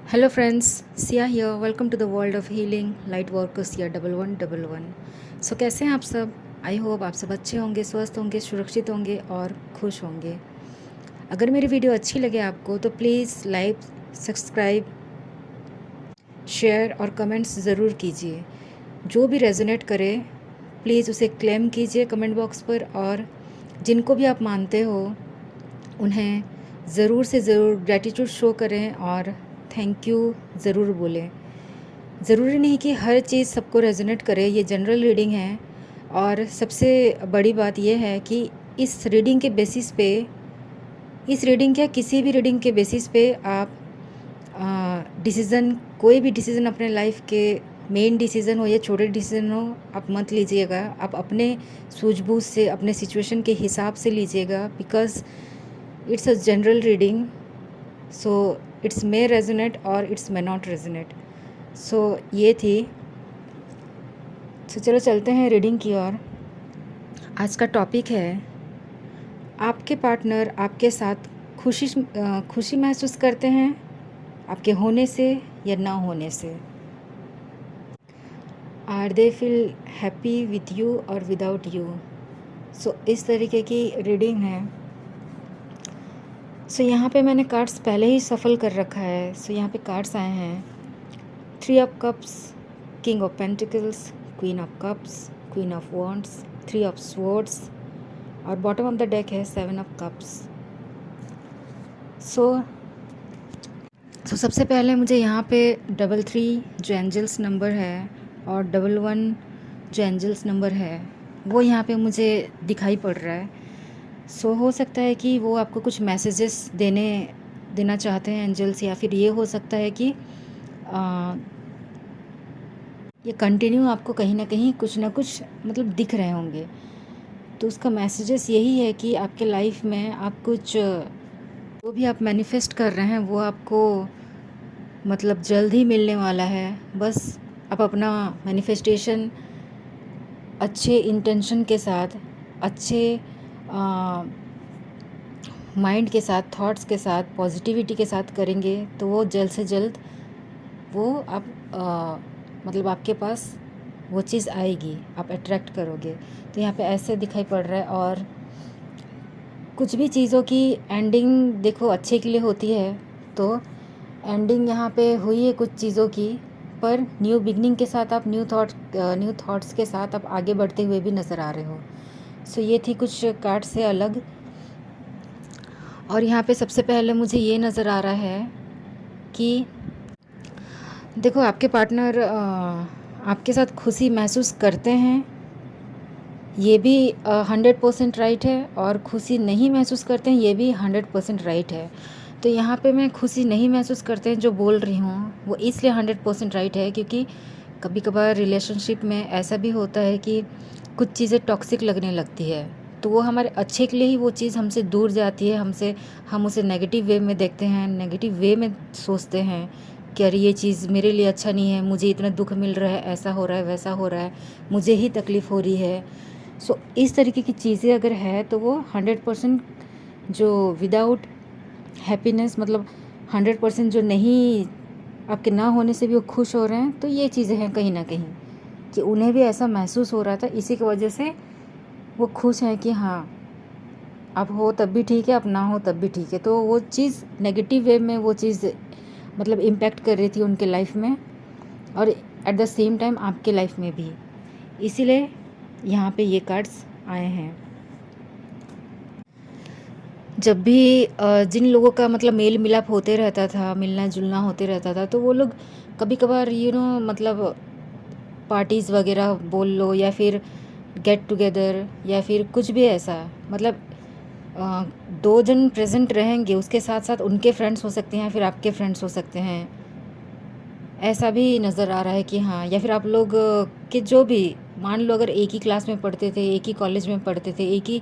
Hello friends, Sia here. Welcome to the world of healing. Light workers Sia 1111. सो कैसे हैं आप सब? I hope आप सब अच्छे होंगे, स्वस्थ होंगे, सुरक्षित होंगे और खुश होंगे। अगर मेरी वीडियो अच्छी लगे आपको तो प्लीज़ लाइक, सब्सक्राइब, शेयर और कमेंट्स ज़रूर कीजिए। जो भी रेजोनेट करे प्लीज़ उसे क्लेम कीजिए कमेंट बॉक्स पर, और जिनको भी आप मानते हो उन्हें ज़रूर से ज़रूर ग्रैटिट्यूड शो करें और थैंक यू ज़रूर बोलें। ज़रूरी नहीं कि हर चीज़ सबको रेजोनेट करे, ये जनरल रीडिंग है। और सबसे बड़ी बात यह है कि इस रीडिंग के बेसिस पे, इस रीडिंग क्या किसी भी रीडिंग के बेसिस पे आप डिसीज़न, कोई भी डिसीज़न अपने लाइफ के, मेन डिसीज़न हो या छोटे डिसीज़न हो, आप मत लीजिएगा। आप अपने सूझबूझ से, अपने सिचुएशन के हिसाब से लीजिएगा, because it's a general reading. So it's may resonate और इट्स मे नॉट रेजोनेट। सो ये थी। तो चलो चलते हैं रीडिंग की ओर। आज का टॉपिक है, आपके पार्टनर आपके साथ खुशी महसूस करते हैं आपके होने से या ना होने से। Are they feel happy with you और विदाउट यू। सो इस तरीके की रीडिंग है। सो यहाँ पे मैंने कार्ड्स पहले ही सफल कर रखा है। सो यहाँ पे कार्ड्स आए हैं, 3 of cups, king of pentacles, queen of cups, queen of wands, 3 of swords, और बॉटम ऑफ द डेक है 7 ऑफ कप्स। सो सबसे पहले मुझे यहाँ पे 33 जो एंजल्स नंबर है और 11 जो एंजल्स नंबर है वो यहाँ पे मुझे दिखाई पड़ रहा है। सो हो सकता है कि वो आपको कुछ मैसेजेस देना चाहते हैं एंजल्स, या फिर ये हो सकता है कि ये कंटिन्यू आपको कहीं ना कहीं कुछ ना कुछ मतलब दिख रहे होंगे। तो उसका मैसेजेस यही है कि आपके लाइफ में आप कुछ, जो भी आप मैनिफेस्ट कर रहे हैं वो आपको मतलब जल्द ही मिलने वाला है। बस आप अपना मैनिफेस्टेशन अच्छे इंटेंशन के साथ, अच्छे माइंड के साथ, थॉट्स के साथ, पॉजिटिविटी के साथ करेंगे तो वो जल्द से जल्द वो आप मतलब आपके पास वो चीज़ आएगी, आप अट्रैक्ट करोगे। तो यहाँ पे ऐसे दिखाई पड़ रहा है। और कुछ भी चीज़ों की एंडिंग देखो अच्छे के लिए होती है, तो एंडिंग यहाँ पे हुई है कुछ चीज़ों की, पर न्यू बिगनिंग के साथ आप न्यू थॉट्स के साथ आप आगे बढ़ते हुए भी नज़र आ रहे हो। सो ये थी कुछ कार्ड से अलग। और यहाँ पे सबसे पहले मुझे ये नज़र आ रहा है कि देखो आपके पार्टनर आपके साथ खुशी महसूस करते हैं, ये भी 100% राइट है। और खुशी नहीं महसूस करते हैं, ये भी 100% राइट है। तो यहाँ पे मैं खुशी नहीं महसूस करते हैं जो बोल रही हूँ वो इसलिए 100% राइट है, क्योंकि कभी कभार रिलेशनशिप में ऐसा भी होता है कि कुछ चीज़ें टॉक्सिक लगने लगती है, तो वो हमारे अच्छे के लिए ही वो चीज़ हमसे दूर जाती है, हम उसे नेगेटिव वे में देखते हैं, नेगेटिव वे में सोचते हैं कि अरे ये चीज़ मेरे लिए अच्छा नहीं है, मुझे इतना दुख मिल रहा है, ऐसा हो रहा है, वैसा हो रहा है, मुझे ही तकलीफ़ हो रही है। सो इस तरीके की चीज़ें अगर है तो वो 100% जो विदाउट हैप्पीनेस, मतलब 100% जो नहीं, आपके ना होने से भी वो खुश हो रहे हैं, तो ये चीज़ें हैं कहीं ना कहीं कि उन्हें भी ऐसा महसूस हो रहा था, इसी की वजह से वो खुश हैं कि हाँ आप हो तब भी ठीक है, आप ना हो तब भी ठीक है। तो वो चीज़ नेगेटिव वे में वो चीज़ मतलब इम्पैक्ट कर रही थी उनके लाइफ में, और एट द सेम टाइम आपके लाइफ में भी, इसीलिए यहाँ पे ये कार्ड्स आए हैं। जब भी जिन लोगों का मतलब मेल मिलाप होते रहता था, मिलना जुलना होते रहता था, तो वो लोग कभी कभार मतलब पार्टीज़ वगैरह बोल लो, या फिर गेट टुगेदर, या फिर कुछ भी ऐसा, मतलब 2 जन प्रेजेंट रहेंगे, उसके साथ साथ उनके फ्रेंड्स हो सकते हैं, फिर आपके फ्रेंड्स हो सकते हैं। ऐसा भी नज़र आ रहा है कि हाँ, या फिर आप लोग के जो भी, मान लो अगर एक ही क्लास में पढ़ते थे, एक ही कॉलेज में पढ़ते थे, एक ही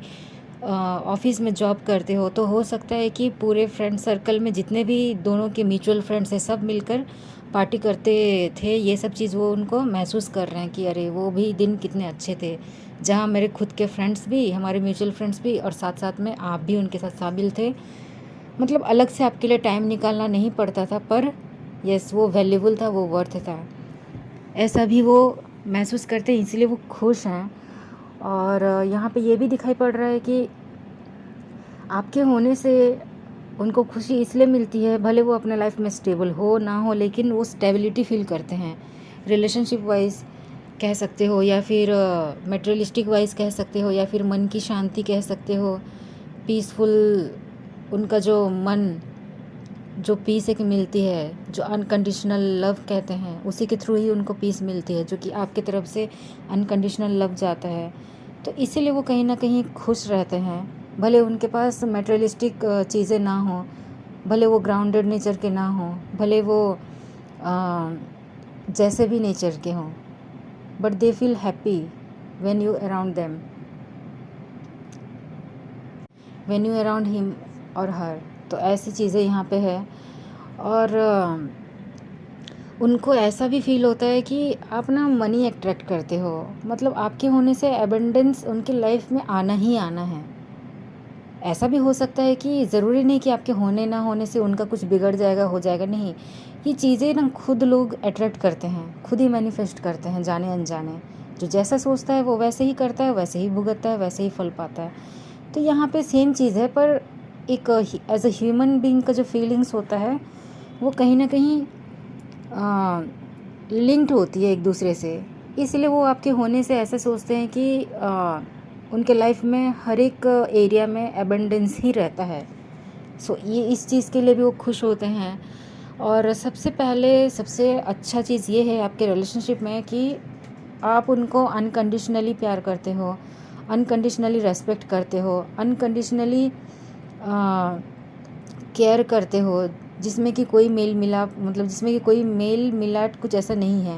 ऑफिस में जॉब करते हो, तो हो सकता है कि पूरे फ्रेंड सर्कल में जितने भी दोनों के म्यूचुअल फ्रेंड्स हैं सब मिलकर पार्टी करते थे। ये सब चीज़ वो उनको महसूस कर रहे हैं कि अरे वो भी दिन कितने अच्छे थे, जहाँ मेरे खुद के फ्रेंड्स भी, हमारे म्यूचुअल फ्रेंड्स भी, और साथ साथ में आप भी उनके साथ शामिल थे। मतलब अलग से आपके लिए टाइम निकालना नहीं पड़ता था, पर यस, वो वैल्यूबल था, वो वर्थ था, ऐसा भी वो महसूस करते हैं, इसलिए वो खुश हैं। और यहाँ पे ये भी दिखाई पड़ रहा है कि आपके होने से उनको खुशी इसलिए मिलती है, भले वो अपने लाइफ में स्टेबल हो ना हो, लेकिन वो स्टेबिलिटी फील करते हैं। रिलेशनशिप वाइज कह सकते हो, या फिर मटेरियलिस्टिक वाइज कह सकते हो, या फिर मन की शांति कह सकते हो, पीसफुल, उनका जो मन, जो पीस एक मिलती है, जो अनकंडीशनल लव कहते हैं, उसी के थ्रू ही उनको पीस मिलती है, जो कि आपकी तरफ से अनकंडीशनल लव जाता है। तो इसीलिए वो कहीं ना कहीं खुश रहते हैं, भले उनके पास मटेरियलिस्टिक चीज़ें ना हों, भले वो ग्राउंडेड नेचर के ना हों, भले वो जैसे भी नेचर के हों, but they feel happy when you around them, when you around him और हर। तो ऐसी चीज़ें यहाँ पे है। और उनको ऐसा भी फील होता है कि आप ना मनी अट्रैक्ट करते हो, मतलब आपके होने से एबंडेंस उनकी लाइफ में आना ही आना है। ऐसा भी हो सकता है कि ज़रूरी नहीं कि आपके होने ना होने से उनका कुछ बिगड़ जाएगा, हो जाएगा, नहीं। ये चीज़ें ना खुद लोग अट्रैक्ट करते हैं, खुद ही मैनिफेस्ट करते हैं, जाने अनजाने। जो जैसा सोचता है वो वैसे ही करता है, वैसे ही भुगतता है, वैसे ही फल पाता है। तो यहाँ पे सेम चीज़ है, पर एक एज अ ह्यूमन बीइंग का जो फीलिंग्स होता है वो कहीं ना कहीं लिंक्ड होती है एक दूसरे से। इसलिए वो आपके होने से ऐसे सोचते हैं कि उनके लाइफ में हर एक एरिया में एबंडेंस ही रहता है। सो ये इस चीज़ के लिए भी वो खुश होते हैं। और सबसे पहले सबसे अच्छा चीज़ ये है आपके रिलेशनशिप में कि आप उनको अनकंडीशनली प्यार करते हो, अनकंडीशनली रेस्पेक्ट करते हो, अनकंडीशनली केयर करते हो, जिसमें कि कोई मेल मिलाप, मतलब जिसमें कि कोई मेल मिलाट कुछ ऐसा नहीं है।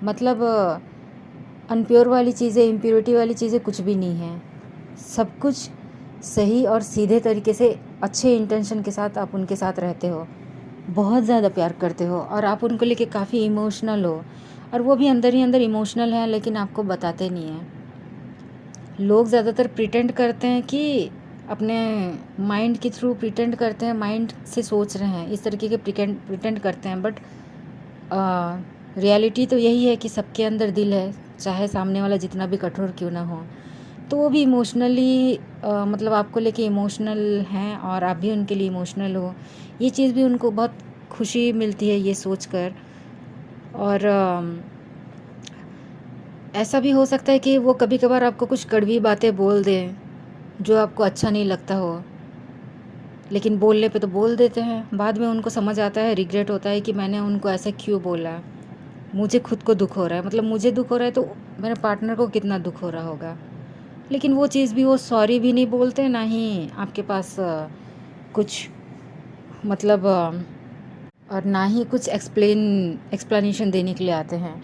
मतलब अनप्योर वाली चीज़ें, इम्प्योरिटी वाली चीज़ें कुछ भी नहीं है। सब कुछ सही और सीधे तरीके से अच्छे इंटेंशन के साथ आप उनके साथ रहते हो, बहुत ज़्यादा प्यार करते हो, और आप उनको लेके काफ़ी इमोशनल हो, और वो भी अंदर ही अंदर इमोशनल हैं, लेकिन आपको बताते नहीं हैं। लोग ज़्यादातर प्रिटेंड करते हैं कि अपने माइंड के थ्रू प्रिटेंड करते हैं, माइंड से सोच रहे हैं, इस तरीके के प्रिटेंड करते हैं, बट रियलिटी तो यही है कि सबके अंदर दिल है, चाहे सामने वाला जितना भी कठोर क्यों ना हो। तो वो भी इमोशनली मतलब आपको लेके इमोशनल हैं, और आप भी उनके लिए इमोशनल हो। ये चीज़ भी उनको बहुत खुशी मिलती है ये सोचकर। और ऐसा भी हो सकता है कि वो कभी कभार आपको कुछ कड़वी बातें बोल दें जो आपको अच्छा नहीं लगता हो, लेकिन बोलने पे तो बोल देते हैं, बाद में उनको समझ आता है, रिग्रेट होता है कि मैंने उनको ऐसा क्यों बोला, मुझे खुद को दुख हो रहा है, मतलब मुझे दुख हो रहा है तो मेरे पार्टनर को कितना दुख हो रहा होगा। लेकिन वो चीज़ भी वो सॉरी भी नहीं बोलते, ना ही आपके पास कुछ मतलब और ना ही कुछ एक्सप्लेनेशन देने के लिए आते हैं।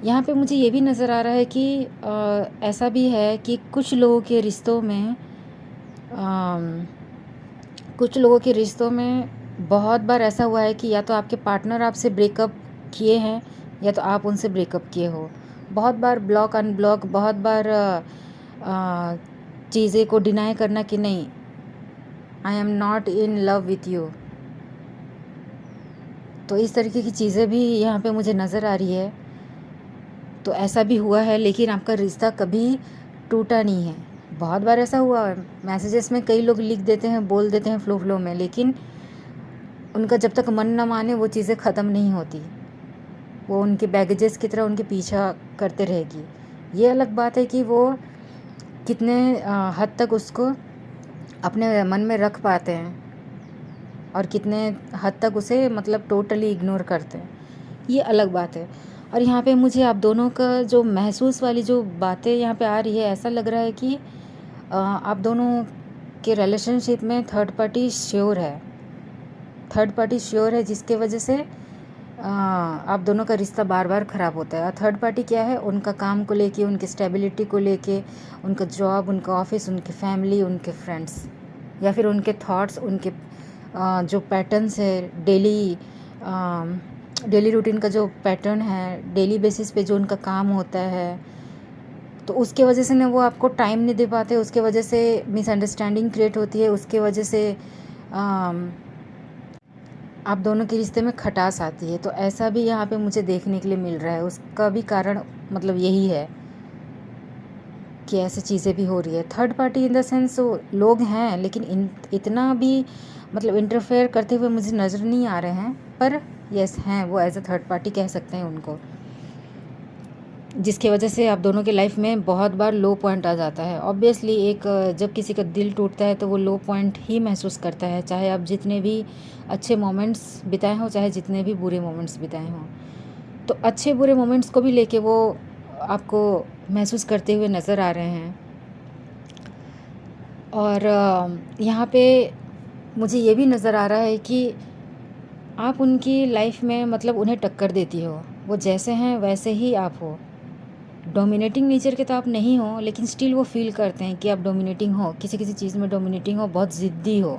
यहाँ पे मुझे ये भी नज़र आ रहा है कि ऐसा भी है कि कुछ लोगों के रिश्तों में बहुत बार ऐसा हुआ है कि या तो आपके पार्टनर आपसे ब्रेकअप किए हैं, या तो आप उनसे ब्रेकअप किए हो। बहुत बार ब्लॉक अनब्लॉक, बहुत बार चीज़ें को डिनाई करना कि नहीं, I am not in love with you. तो इस तरीके की चीज़ें भी यहाँ पे मुझे नज़र आ रही है। तो ऐसा भी हुआ है, लेकिन आपका रिश्ता कभी टूटा नहीं है। बहुत बार ऐसा हुआ है, मैसेजेस में कई लोग लिख देते हैं, बोल देते हैं फ्लो में, लेकिन उनका जब तक मन ना माने वो चीज़ें ख़त्म नहीं होती, वो उनके बैगेजेस की तरह उनके पीछा करते रहेगी। ये अलग बात है कि वो कितने हद तक उसको अपने मन में रख पाते हैं, और कितने हद तक उसे मतलब टोटली इग्नोर करते हैं, ये अलग बात है। और यहाँ पे मुझे आप दोनों का जो महसूस वाली जो बातें यहाँ पे आ रही है, ऐसा लग रहा है कि आप दोनों के रिलेशनशिप में थर्ड पार्टी श्योर है, जिसके वजह से आप दोनों का रिश्ता बार बार ख़राब होता है। और थर्ड पार्टी क्या है, उनका काम को लेके, उनकी स्टेबिलिटी को लेके, उनका जॉब, उनका ऑफिस, उनकी फैमिली, उनके फ्रेंड्स, या फिर उनके थॉट्स, उनके जो पैटर्न्स है, डेली रूटीन का जो पैटर्न है, डेली बेसिस पे जो उनका काम होता है, तो उसके वजह से ना वो आपको टाइम नहीं दे पाते, उसके वजह से मिसअंडरस्टैंडिंग क्रिएट होती है, उसके वजह से आप दोनों के रिश्ते में खटास आती है, तो ऐसा भी यहाँ पे मुझे देखने के लिए मिल रहा है। उसका भी कारण मतलब यही है कि ऐसी चीज़ें भी हो रही है। Third party in the sense लोग हैं, लेकिन इतना भी मतलब इंटरफेयर करते हुए मुझे नज़र नहीं आ रहे हैं, पर यस हैं, वो एज अ थर्ड पार्टी कह सकते हैं उनको, जिसकी वजह से आप दोनों के लाइफ में बहुत बार लो पॉइंट आ जाता है। ऑब्वियसली एक जब किसी का दिल टूटता है तो वो लो पॉइंट ही महसूस करता है, चाहे आप जितने भी अच्छे मोमेंट्स बिताए हों, चाहे जितने भी बुरे मोमेंट्स बिताए हों। तो अच्छे बुरे मोमेंट्स को भी लेके वो आपको महसूस करते हुए नज़र आ रहे हैं। और यहाँ पे मुझे ये भी नज़र आ रहा है कि आप उनकी लाइफ में मतलब उन्हें टक्कर देती हो, वो जैसे हैं वैसे ही आप हो। डोमिनेटिंग नेचर के तो आप नहीं हो, लेकिन स्टिल वो फील करते हैं कि आप डोमिनेटिंग हो, किसी किसी चीज़ में डोमिनेटिंग हो, बहुत ज़िद्दी हो,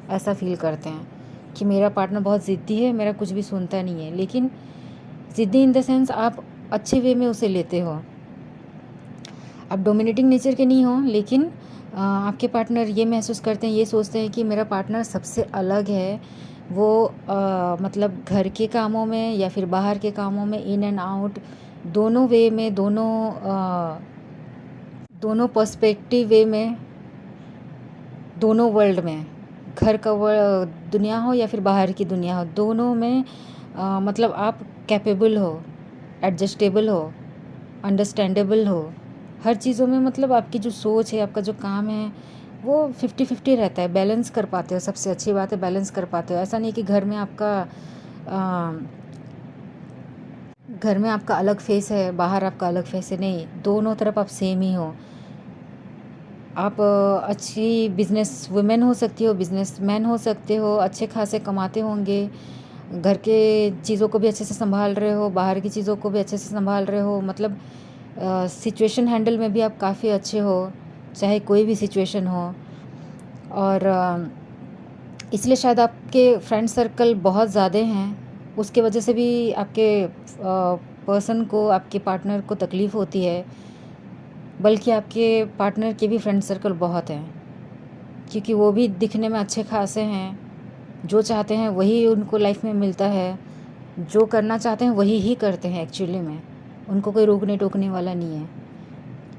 ऐसा फील करते हैं कि मेरा पार्टनर बहुत ज़िद्दी है, मेरा कुछ भी सुनता नहीं है। लेकिन ज़िद्दी इन द सेंस आप अच्छे वे में उसे लेते हो। आप डोमिनेटिंग नेचर के नहीं हो, लेकिन आपके पार्टनर ये महसूस करते हैं, ये सोचते हैं कि मेरा पार्टनर सबसे अलग है। वो मतलब घर के कामों में या फिर बाहर के कामों में, इन एंड आउट दोनों वे में, दोनों पर्सपेक्टिव वे में, दोनों वर्ल्ड में, घर का दुनिया हो या फिर बाहर की दुनिया हो, दोनों में मतलब आप कैपेबल हो, एडजस्टेबल हो, अंडरस्टैंडेबल हो। हर चीज़ों में मतलब आपकी जो सोच है, आपका जो काम है, वो 50-50 रहता है। बैलेंस कर पाते हो, सबसे अच्छी बात है बैलेंस कर पाते हो। ऐसा नहीं कि घर में आपका अलग फेस है, बाहर आपका अलग फेस है, नहीं, दोनों तरफ आप सेम ही हो। आप अच्छी बिजनेस वुमेन हो सकती हो, बिजनेस मैन हो सकते हो, अच्छे खासे कमाते होंगे, घर के चीज़ों को भी अच्छे से संभाल रहे हो, बाहर की चीज़ों को भी अच्छे से संभाल रहे हो, मतलब सिचुएशन हैंडल में भी आप काफ़ी अच्छे हो, चाहे कोई भी सिचुएशन हो। और इसलिए शायद आपके फ्रेंड सर्कल बहुत ज़्यादा हैं, उसके वजह से भी आपके पर्सन को, आपके पार्टनर को तकलीफ़ होती है। बल्कि आपके पार्टनर के भी फ्रेंड सर्कल बहुत हैं, क्योंकि वो भी दिखने में अच्छे खासे हैं, जो चाहते हैं वही उनको लाइफ में मिलता है, जो करना चाहते हैं वही ही करते हैं एक्चुअली में, उनको कोई रोकने टोकने वाला नहीं है।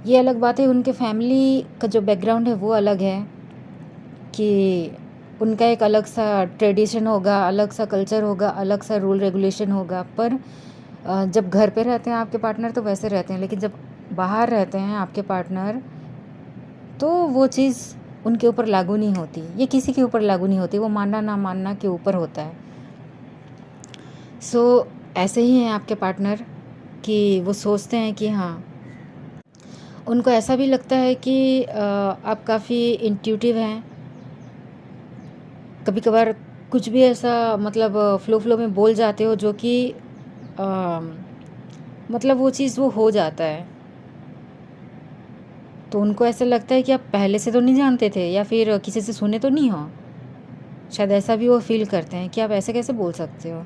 ये अलग बात है, उनके फैमिली का जो बैकग्राउंड है वो अलग है, कि उनका एक अलग सा ट्रेडिशन होगा, अलग सा कल्चर होगा, अलग सा रूल रेगुलेशन होगा। पर जब घर पे रहते हैं आपके पार्टनर तो वैसे रहते हैं, लेकिन जब बाहर रहते हैं आपके पार्टनर तो वो चीज़ उनके ऊपर लागू नहीं होती, ये किसी के ऊपर लागू नहीं होती, वो मानना ना मानना के ऊपर होता है। सो ऐसे ही हैं आपके पार्टनर, कि वो सोचते हैं कि हाँ, उनको ऐसा भी लगता है कि आप काफ़ी इंट्यूटिव हैं। कभी कभार कुछ भी ऐसा मतलब फ़्लो में बोल जाते हो जो कि मतलब वो चीज़ वो हो जाता है, तो उनको ऐसा लगता है कि आप पहले से तो नहीं जानते थे या फिर किसी से सुने तो नहीं हो। शायद ऐसा भी वो फील करते हैं कि आप ऐसे कैसे बोल सकते हो,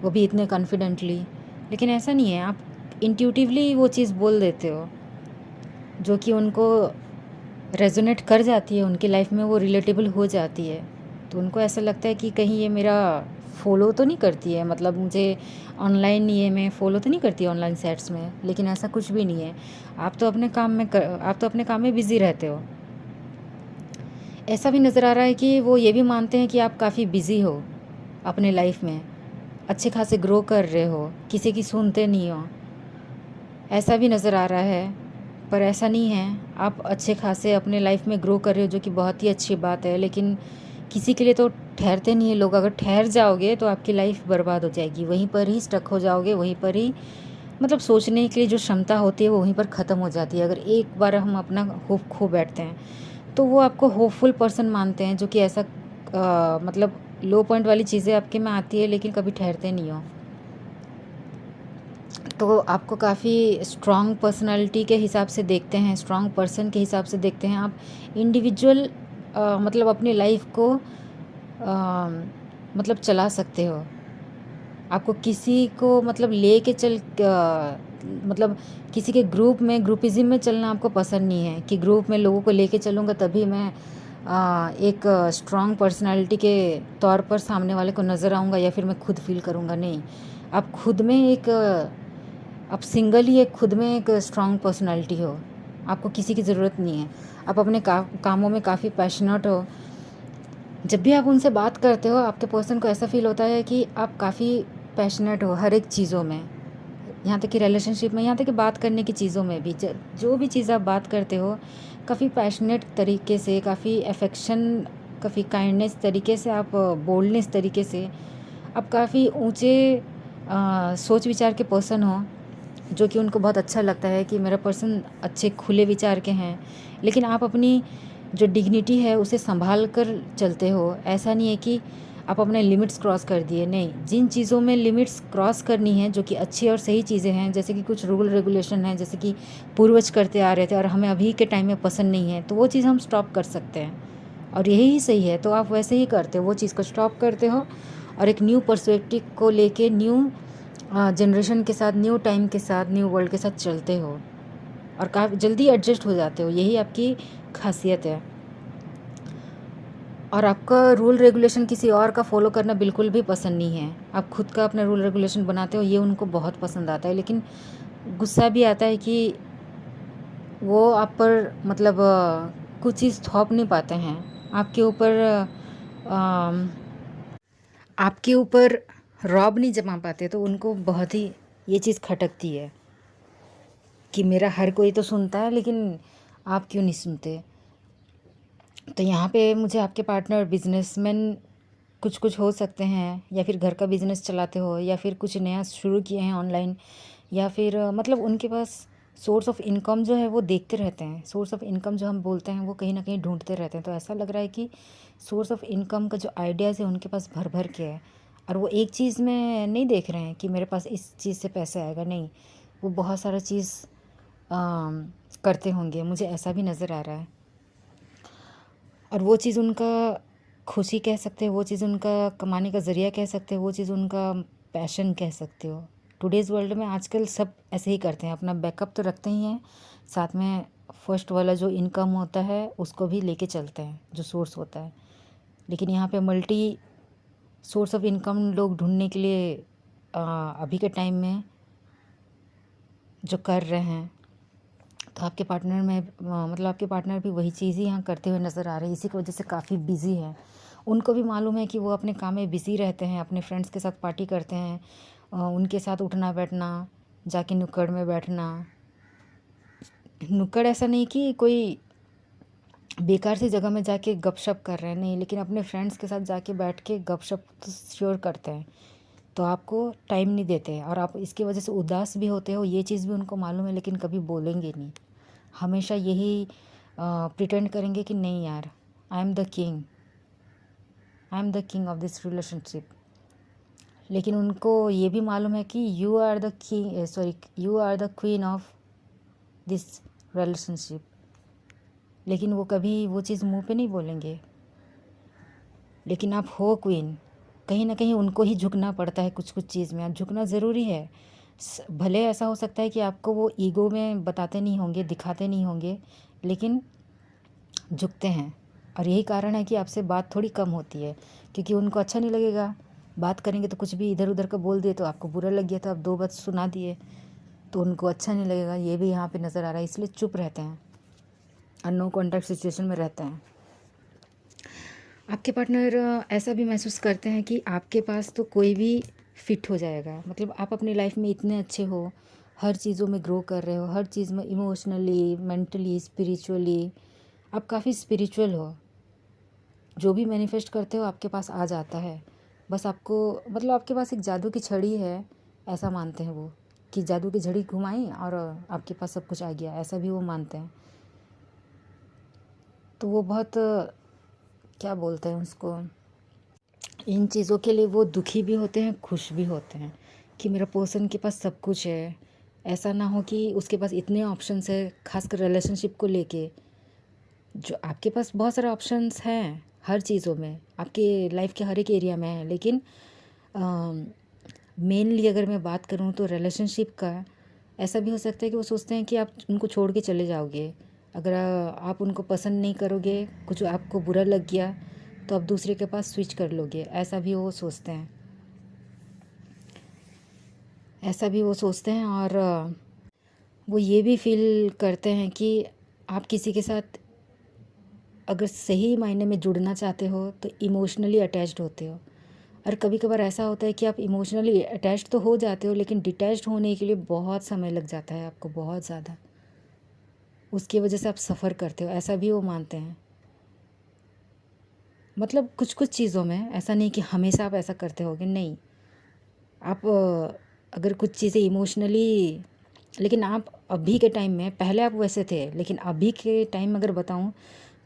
वो भी इतने कॉन्फिडेंटली। लेकिन ऐसा नहीं है, आप इंट्यूटिवली वो चीज़ बोल देते हो जो कि उनको रेजोनेट कर जाती है, उनकी लाइफ में वो रिलेटेबल हो जाती है। तो उनको ऐसा लगता है कि कहीं ये मेरा फॉलो तो नहीं करती है, मतलब मुझे ऑनलाइन ये मैं फॉलो तो नहीं करती ऑनलाइन सेट्स में। लेकिन ऐसा कुछ भी नहीं है, आप तो अपने काम में बिज़ी रहते हो। ऐसा भी नज़र आ रहा है कि वो ये भी मानते हैं कि आप काफ़ी बिज़ी हो अपने लाइफ में, अच्छे खासे ग्रो कर रहे हो, किसी की सुनते नहीं हो, ऐसा भी नज़र आ रहा है। पर ऐसा नहीं है, आप अच्छे खासे अपने लाइफ में ग्रो कर रहे हो, जो कि बहुत ही अच्छी बात है। लेकिन किसी के लिए तो ठहरते नहीं है लोग, अगर ठहर जाओगे तो आपकी लाइफ बर्बाद हो जाएगी, वहीं पर ही स्टक हो जाओगे, वहीं पर ही मतलब सोचने के लिए जो क्षमता होती है वो वहीं पर ख़त्म हो जाती है। अगर एक बार हम अपना होप खो बैठते हैं तो वो आपको होपफुल पर्सन मानते हैं, जो कि ऐसा मतलब लो पॉइंट वाली चीज़ें आपके में आती है लेकिन कभी ठहरते नहीं हो। तो आपको काफ़ी स्ट्रॉन्ग पर्सनालिटी के हिसाब से देखते हैं, स्ट्रॉन्ग पर्सन के हिसाब से देखते हैं। आप इंडिविजुअल मतलब अपनी लाइफ को मतलब चला सकते हो। आपको किसी को मतलब लेके मतलब किसी के ग्रुप में, ग्रुपिज़म में चलना आपको पसंद नहीं है, कि ग्रुप में लोगों को लेके चलूँगा तभी मैं एक स्ट्रॉन्ग पर्सनालिटी के तौर पर सामने वाले को नज़र आऊँगा या फिर मैं खुद फील करूँगा, नहीं। आप खुद में एक आप सिंगल ही एक खुद में एक स्ट्रॉन्ग पर्सनालिटी हो, आपको किसी की ज़रूरत नहीं है। आप अपने कामों में काफ़ी पैशनेट हो। जब भी आप उनसे बात करते हो आपके पर्सन को ऐसा फील होता है कि आप काफ़ी पैशनेट हो हर एक चीज़ों में, यहाँ तक कि रिलेशनशिप में, यहाँ तक कि बात करने की चीज़ों में भी। जो भी चीज़ आप बात करते हो काफ़ी पैशनेट तरीके से, काफ़ी अफेक्शन, काफ़ी काइंडनेस तरीके से आप बोलने, इस तरीके से आप काफ़ी ऊंचे सोच विचार के पर्सन हो, जो कि उनको बहुत अच्छा लगता है कि मेरा पर्सन अच्छे खुले विचार के हैं। लेकिन आप अपनी जो डिग्निटी है उसे संभाल कर चलते हो। ऐसा नहीं है कि आप अपने लिमिट्स क्रॉस कर दिए, नहीं। जिन चीज़ों में लिमिट्स क्रॉस करनी है, जो कि अच्छी और सही चीज़ें हैं, जैसे कि कुछ रूल रेगुलेशन है, जैसे कि पूर्वज करते आ रहे थे और हमें अभी के टाइम में पसंद नहीं है, तो वो चीज़ हम स्टॉप कर सकते हैं और यही ही सही है। तो आप वैसे ही करते हो, वो चीज़ को स्टॉप करते हो और एक न्यू पर्सपेक्टिव को लेके न्यू जनरेशन के साथ, न्यू टाइम के साथ, न्यू वर्ल्ड के साथ चलते हो और काफ़ी जल्दी एडजस्ट हो जाते हो। यही आपकी खासियत है। और आपका रूल रेगुलेशन किसी और का फॉलो करना बिल्कुल भी पसंद नहीं है। आप खुद का अपना रूल रेगुलेशन बनाते हो, ये उनको बहुत पसंद आता है। लेकिन गुस्सा भी आता है कि वो आप पर मतलब कुछ चीज़ थोप नहीं पाते हैं आपके ऊपर, आपके ऊपर रौब नहीं जमा पाते, तो उनको बहुत ही ये चीज़ खटकती है कि मेरा हर कोई तो सुनता है लेकिन आप क्यों नहीं सुनते। तो यहाँ पे मुझे आपके पार्टनर बिजनेसमैन कुछ कुछ हो सकते हैं, या फिर घर का बिज़नेस चलाते हो, या फिर कुछ नया शुरू किए हैं ऑनलाइन, या फिर मतलब उनके पास सोर्स ऑफ इनकम जो है वो देखते रहते हैं। सोर्स ऑफ इनकम जो हम बोलते हैं वो कहीं ना कहीं ढूंढते रहते हैं। तो ऐसा लग रहा है कि सोर्स ऑफ इनकम का जो आइडियाज़ है उनके पास भर भर के है, और वो एक चीज़ में नहीं देख रहे हैं कि मेरे पास इस चीज़ से पैसे आएगा, नहीं। वो बहुत सारा चीज़ करते होंगे, मुझे ऐसा भी नज़र आ रहा है। और वो चीज़ उनका खुशी कह सकते हो, वो चीज़ उनका कमाने का ज़रिया कह सकते हो, वो चीज़ उनका पैशन कह सकते हो। टुडेज़ वर्ल्ड में आजकल सब ऐसे ही करते हैं, अपना बैकअप तो रखते ही हैं, साथ में फर्स्ट वाला जो इनकम होता है उसको भी लेके चलते हैं, जो सोर्स होता है। लेकिन यहाँ पे मल्टी सोर्स ऑफ इनकम लोग ढूंढने के लिए अभी के टाइम में जो कर रहे हैं, तो आपके पार्टनर में मतलब आपके पार्टनर भी वही चीज़ ही यहाँ करते हुए नज़र आ रहे हैं। इसी की वजह से काफ़ी बिज़ी है। उनको भी मालूम है कि वो अपने काम में बिज़ी रहते हैं, अपने फ्रेंड्स के साथ पार्टी करते हैं, उनके साथ उठना बैठना, जाके नुक्कड़ में बैठना। नुक्कड़ ऐसा नहीं कि कोई बेकार सी जगह में जाके गपशप कर रहे हैं, नहीं, लेकिन अपने फ्रेंड्स के साथ जाके बैठ के गपशप तो श्योर करते हैं। तो आपको टाइम नहीं देते हैं और आप इसकी वजह से उदास भी होते हो, ये चीज़ भी उनको मालूम है, लेकिन कभी बोलेंगे नहीं। हमेशा यही प्रिटेंड करेंगे कि नहीं यार, I am the king, I am the king of this relationship. लेकिन उनको ये भी मालूम है कि you are the king, sorry, you are the queen of this relationship. लेकिन वो कभी वो चीज़ मुंह पे नहीं बोलेंगे, लेकिन आप हो क्वीन। कहीं ना कहीं उनको ही झुकना पड़ता है, कुछ कुछ चीज़ में आप झुकना ज़रूरी है। भले ऐसा हो सकता है कि आपको वो ईगो में बताते नहीं होंगे, दिखाते नहीं होंगे, लेकिन झुकते हैं। और यही कारण है कि आपसे बात थोड़ी कम होती है, क्योंकि उनको अच्छा नहीं लगेगा। बात करेंगे तो कुछ भी इधर उधर का बोल दिए तो आपको बुरा लग गया, तो आप दो बात सुना दिए तो उनको अच्छा नहीं लगेगा। ये भी यहाँ पे नज़र आ रहा है, इसलिए चुप रहते हैं और नो कॉन्टैक्ट सिचुएशन में रहते हैं। आपके पार्टनर ऐसा भी महसूस करते हैं कि आपके पास तो कोई भी फिट हो जाएगा। मतलब आप अपनी लाइफ में इतने अच्छे हो, हर चीज़ों में ग्रो कर रहे हो, हर चीज़ में इमोशनली, मेंटली, स्पिरिचुअली आप काफ़ी स्पिरिचुअल हो। जो भी मैनिफेस्ट करते हो आपके पास आ जाता है। बस आपको मतलब आपके पास एक जादू की छड़ी है, ऐसा मानते हैं वो, कि जादू की छड़ी घुमाई और आपके पास सब कुछ आ गया, ऐसा भी वो मानते हैं। तो वो बहुत क्या बोलते हैं उसको, इन चीज़ों के लिए वो दुखी भी होते हैं, खुश भी होते हैं कि मेरा पर्सन के पास सब कुछ है। ऐसा ना हो कि उसके पास इतने ऑप्शंस है, खासकर रिलेशनशिप को लेके। जो आपके पास बहुत सारे ऑप्शंस हैं हर चीज़ों में, आपके लाइफ के हर एक एरिया में है, लेकिन मेनली अगर मैं बात करूँ तो रिलेशनशिप का ऐसा भी हो सकता है कि वो सोचते हैं कि आप उनको छोड़ के चले जाओगे, अगर आप उनको पसंद नहीं करोगे, कुछ आपको बुरा लग गया, तो आप दूसरे के पास स्विच कर लोगे, ऐसा भी वो सोचते हैं। और वो ये भी फील करते हैं कि आप किसी के साथ अगर सही मायने में जुड़ना चाहते हो तो इमोशनली अटैच्ड होते हो। और कभी कभार ऐसा होता है कि आप इमोशनली अटैच्ड तो हो जाते हो, लेकिन डिटैच्ड होने के लिए बहुत समय लग जाता है आपको, बहुत ज़्यादा। उसकी वजह से आप सफ़र करते हो, ऐसा भी वो मानते हैं। मतलब कुछ कुछ चीज़ों में, ऐसा नहीं कि हमेशा आप ऐसा करते होगे, नहीं। आप अगर कुछ चीज़ें इमोशनली, लेकिन आप अभी के टाइम में, पहले आप वैसे थे, लेकिन अभी के टाइम में अगर बताऊं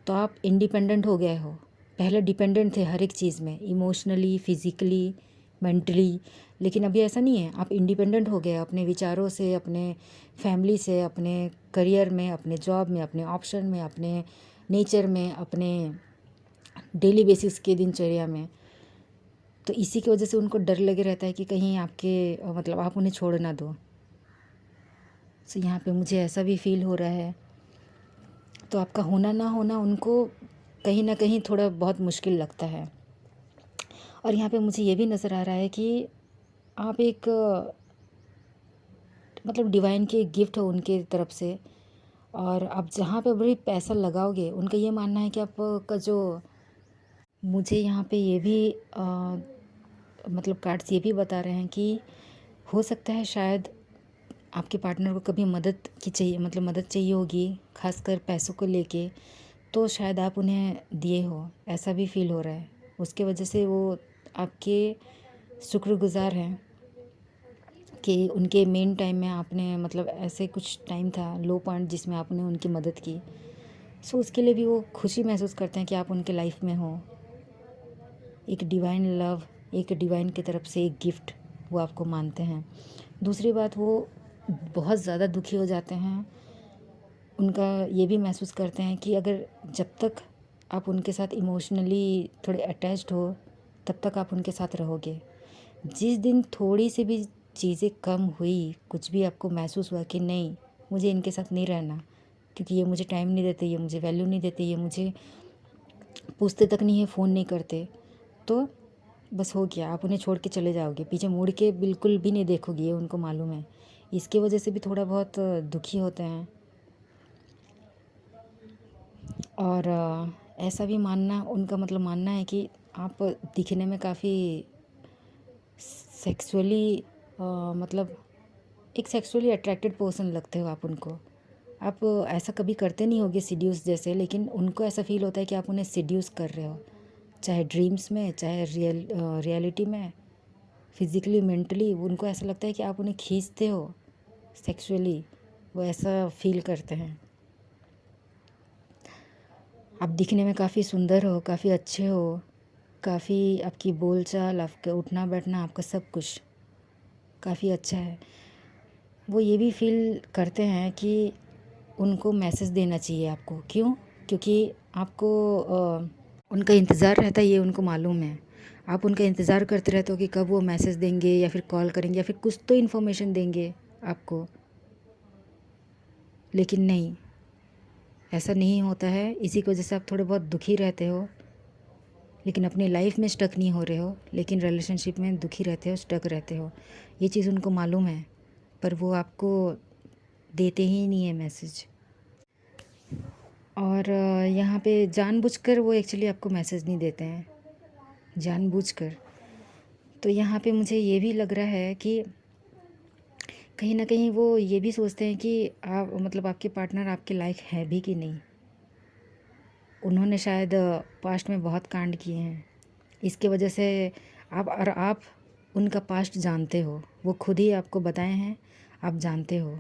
तो आप इंडिपेंडेंट हो गए हो। पहले डिपेंडेंट थे हर एक चीज़ में, इमोशनली, फिज़िकली, मेंटली। लेकिन अभी ऐसा नहीं है, आप इंडिपेंडेंट हो गए अपने विचारों से, अपने फैमिली से, अपने करियर में, अपने जॉब में, अपने ऑप्शन में, अपने नेचर में, अपने डेली बेसिस के दिनचर्या में। तो इसी की वजह से उनको डर लगे रहता है कि कहीं आपके मतलब आप उन्हें छोड़ ना दो। सो यहाँ पे मुझे ऐसा भी फील हो रहा है। तो आपका होना ना होना उनको कहीं ना कहीं थोड़ा बहुत मुश्किल लगता है। और यहाँ पे मुझे ये भी नज़र आ रहा है कि आप एक मतलब डिवाइन की गिफ्ट हो उनके तरफ से। और आप जहाँ पे बड़ी पैसा लगाओगे, उनका ये मानना है कि आपका जो, मुझे यहाँ पे ये भी मतलब कार्ड्स ये भी बता रहे हैं कि हो सकता है शायद आपके पार्टनर को कभी मदद की चाहिए, मतलब मदद चाहिए होगी, खासकर पैसों को लेके, तो शायद आप उन्हें दिए हो, ऐसा भी फील हो रहा है। उसके वजह से वो आपके शुक्रगुज़ार हैं कि उनके मेन टाइम में आपने, मतलब ऐसे कुछ टाइम था लो पॉइंट जिसमें आपने उनकी मदद की। सो उसके लिए भी वो खुशी महसूस करते हैं कि आप उनके लाइफ में हो। एक डिवाइन लव, एक डिवाइन की तरफ से एक गिफ्ट वो आपको मानते हैं। दूसरी बात, वो बहुत ज़्यादा दुखी हो जाते हैं। उनका ये भी महसूस करते हैं कि अगर जब तक आप उनके साथ इमोशनली थोड़े अटैच्ड हो, तब तक आप उनके साथ रहोगे। जिस दिन थोड़ी सी भी चीज़ें कम हुई, कुछ भी आपको महसूस हुआ कि नहीं, मुझे इनके साथ नहीं रहना, क्योंकि ये मुझे टाइम नहीं देते, ये मुझे वैल्यू नहीं देते, ये मुझे पूछते तक नहीं है, फ़ोन नहीं करते, तो बस हो गया, आप उन्हें छोड़ के चले जाओगे, पीछे मुड़ के बिल्कुल भी नहीं देखोगे, ये उनको मालूम है। इसकी वजह से भी थोड़ा बहुत दुखी होते हैं। और ऐसा भी मानना, उनका मतलब मानना है कि आप दिखने में काफ़ी सेक्सुअली, मतलब एक सेक्सुअली अट्रैक्टेड पर्सन लगते हो आप उनको। आप ऐसा कभी करते नहीं होगे सिड्यूस जैसे, लेकिन उनको ऐसा फील होता है कि आप उन्हें सिड्यूस कर रहे हो, चाहे ड्रीम्स में, चाहे रियलिटी में, फिज़िकली, मेंटली। उनको ऐसा लगता है कि आप उन्हें खींचते हो सेक्सुअली, वो ऐसा फील करते हैं। आप दिखने में काफ़ी सुंदर हो, काफ़ी अच्छे हो, काफ़ी आपकी बोलचाल, आपका उठना बैठना, आपका सब कुछ काफ़ी अच्छा है। वो ये भी फील करते हैं कि उनको मैसेज देना चाहिए आपको। क्यों? क्योंकि आपको उनका इंतज़ार रहता है, ये उनको मालूम है। आप उनका इंतज़ार करते रहते हो कि कब वो मैसेज देंगे, या फिर कॉल करेंगे, या फिर कुछ तो इन्फॉर्मेशन देंगे आपको। लेकिन नहीं, ऐसा नहीं होता है। इसी की वजह से आप थोड़े बहुत दुखी रहते हो, लेकिन अपनी लाइफ में स्टक नहीं हो रहे हो, लेकिन रिलेशनशिप में दुखी रहते हो, स्टक रहते हो। ये चीज़ उनको मालूम है, पर वो आपको देते ही नहीं है मैसेज। और यहाँ पे जानबूझकर वो एक्चुअली आपको मैसेज नहीं देते हैं, जानबूझकर। तो यहाँ पे मुझे ये भी लग रहा है कि कहीं ना कहीं वो ये भी सोचते हैं कि आप, मतलब आपके पार्टनर आपके लायक है भी कि नहीं। उन्होंने शायद पास्ट में बहुत कांड किए हैं, इसके वजह से आप उनका पास्ट जानते हो, वो खुद ही आपको बताए हैं, आप जानते हो।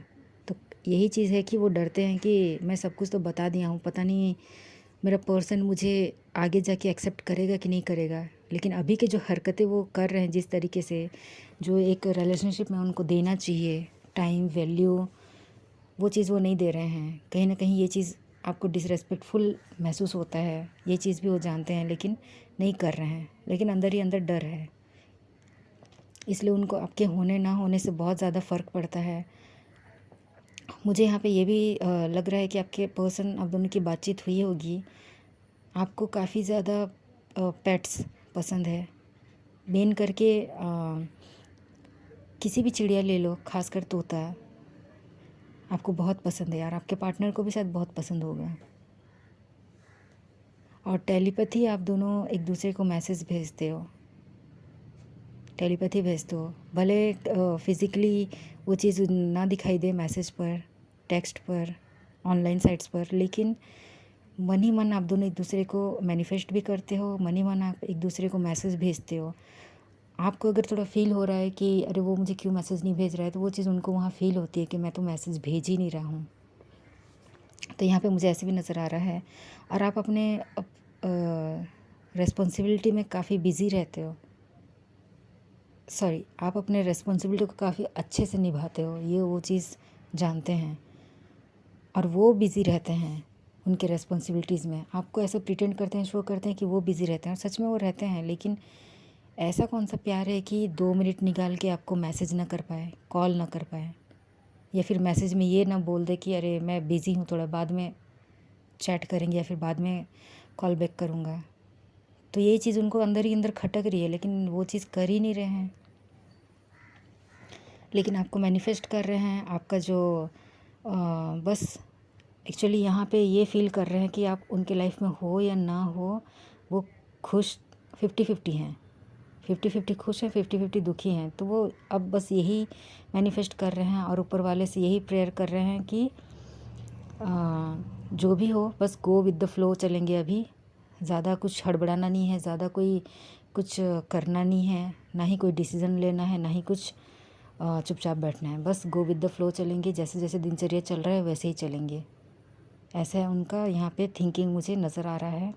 तो यही चीज़ है कि वो डरते हैं कि मैं सब कुछ तो बता दिया हूँ, पता नहीं मेरा पर्सन मुझे आगे जाके एक्सेप्ट करेगा कि नहीं करेगा। लेकिन अभी के जो हरकतें वो कर रहे हैं, जिस तरीके से, जो एक रिलेशनशिप में उनको देना चाहिए टाइम, वैल्यू, वो चीज़ वो नहीं दे रहे हैं। कहीं ना कहीं ये चीज़ आपको डिसरेस्पेक्टफुल महसूस होता है, ये चीज़ भी वो जानते हैं, लेकिन नहीं कर रहे हैं। लेकिन अंदर ही अंदर डर है, इसलिए उनको आपके होने ना होने से बहुत ज़्यादा फ़र्क पड़ता है। मुझे यहाँ पे ये भी लग रहा है कि आपके पर्सन, आप दोनों की बातचीत हुई होगी। आपको काफ़ी ज़्यादा पेट्स पसंद है। मेन करके किसी भी चिड़िया ले लो, खासकर तोता आपको बहुत पसंद है यार। आपके पार्टनर को भी शायद बहुत पसंद होगा। और टेलीपैथी, आप दोनों एक दूसरे को मैसेज भेजते हो, टेलीपैथी भेजते हो। भले फिज़िकली वो चीज़ ना दिखाई दे मैसेज पर, टेक्स्ट पर, ऑनलाइन साइट्स पर, लेकिन मन ही मन आप दोनों एक दूसरे को मैनिफेस्ट भी करते हो, मन ही मन आप एक दूसरे को मैसेज भेजते हो। आपको अगर थोड़ा फील हो रहा है कि अरे वो मुझे क्यों मैसेज नहीं भेज रहा है, तो वो चीज़ उनको वहाँ फील होती है कि मैं तो मैसेज भेज ही नहीं रहा हूँ। तो यहाँ पे मुझे ऐसे भी नज़र आ रहा है। और आप अपने रिस्पॉन्सिबिलिटी में काफ़ी बिज़ी रहते हो। सॉरी, आप अपने रिस्पॉन्सिबिलिटी को काफ़ी अच्छे से निभाते हो, ये वो चीज़ जानते हैं। और वो बिज़ी रहते हैं उनके रिस्पॉन्सिबिलिटीज़ में। आपको ऐसे प्रिटेंड करते हैं, शो करते हैं कि वो बिज़ी रहते हैं, और सच में वो रहते हैं। लेकिन ऐसा कौन सा प्यार है कि 2 मिनट निकाल के आपको मैसेज ना कर पाए, कॉल ना कर पाए, या फिर मैसेज में ये ना बोल दे कि अरे मैं बिज़ी हूँ, थोड़ा बाद में चैट करेंगे या फिर बाद में कॉल बैक करूँगा। तो ये चीज़ उनको अंदर ही अंदर खटक रही है, लेकिन वो चीज़ कर ही नहीं रहे हैं। लेकिन आपको मैनिफेस्ट कर रहे हैं। आपका जो बस एक्चुअली यहाँ पे ये फ़ील कर रहे हैं कि आप उनके लाइफ में हो या ना हो, वो खुश 50-50 हैं। 50-50 खुश हैं, 50-50 दुखी हैं। तो वो अब बस यही मैनिफेस्ट कर रहे हैं और ऊपर वाले से यही प्रेयर कर रहे हैं कि जो भी हो, बस गो विद द फ्लो चलेंगे। अभी ज़्यादा कुछ हड़बड़ाना नहीं है, ज़्यादा कोई कुछ करना नहीं है, ना ही कोई डिसीज़न लेना है, ना ही कुछ चुपचाप बैठना है। बस गो विद द फ्लो चलेंगे, जैसे जैसे दिनचर्या चल रहा है वैसे ही चलेंगे। ऐसा है उनका यहाँ पे थिंकिंग, मुझे नज़र आ रहा है।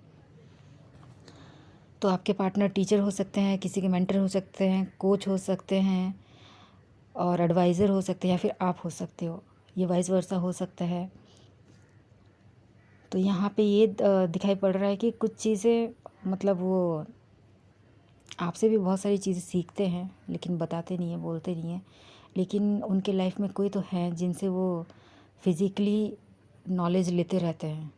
तो आपके पार्टनर टीचर हो सकते हैं, किसी के मेंटर हो सकते हैं, कोच हो सकते हैं, और एडवाइज़र हो सकते हैं, या फिर आप हो सकते हो, ये वाइस वर्सा हो सकता है। तो यहाँ पे ये दिखाई पड़ रहा है कि कुछ चीज़ें, मतलब वो आपसे भी बहुत सारी चीज़ें सीखते हैं, लेकिन बताते नहीं हैं, बोलते नहीं हैं। लेकिन उनके लाइफ में कोई तो हैं जिनसे वो फिज़िकली नॉलेज लेते रहते हैं,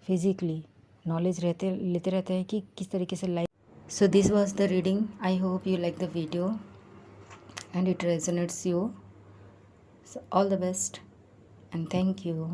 फिज़िकली नॉलेज लेते रहते हैं कि किस तरीके से life. So this was the reading. I hope you like the video and it resonates you. So all the best and thank you.